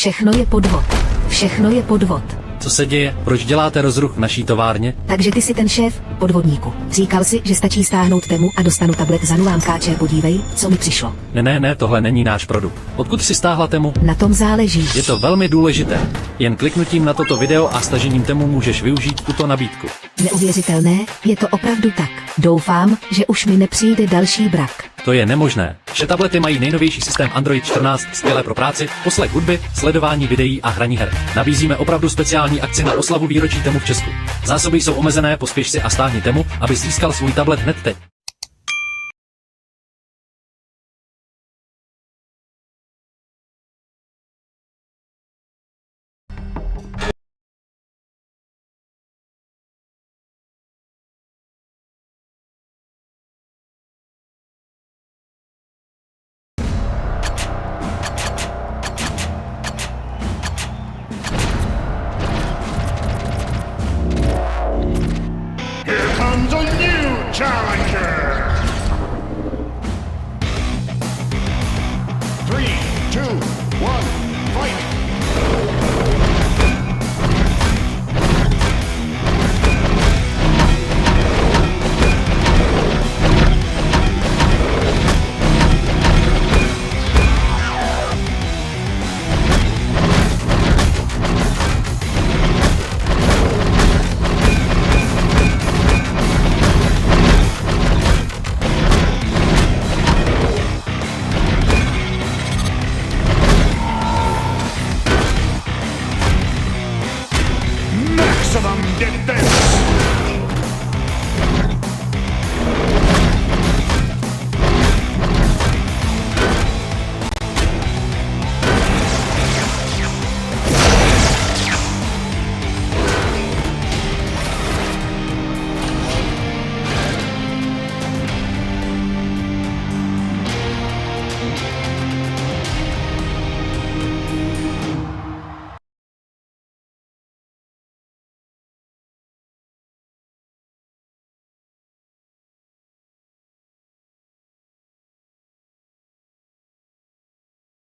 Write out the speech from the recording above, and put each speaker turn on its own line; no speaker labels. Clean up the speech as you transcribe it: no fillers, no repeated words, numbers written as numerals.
Všechno je podvod. Všechno je podvod.
Co se děje? Proč děláte rozruch v naší továrně?
Takže ty jsi ten šéf, podvodníku. Říkal si, že stačí stáhnout Temu a dostanu tablet za nulám káče, podívej, co mi přišlo.
Ne, tohle není náš produkt. Odkud si stáhla Temu?
Na tom záleží.
Je to velmi důležité. Jen kliknutím na toto video a stažením Temu můžeš využít tuto nabídku.
Neuvěřitelné, je to opravdu tak. Doufám, že už mi nepřijde další brak.
To je nemožné. Vše tablety mají nejnovější systém Android 14, skvělé pro práci, poslech hudby, sledování videí a hraní her. Nabízíme opravdu speciální akci na oslavu výročí Temu v Česku. Zásoby jsou omezené, pospěš si a stáhni Temu, aby získal svůj tablet hned teď.
Here comes a new challenger! 3, 2, 1, fight! Maximum defense!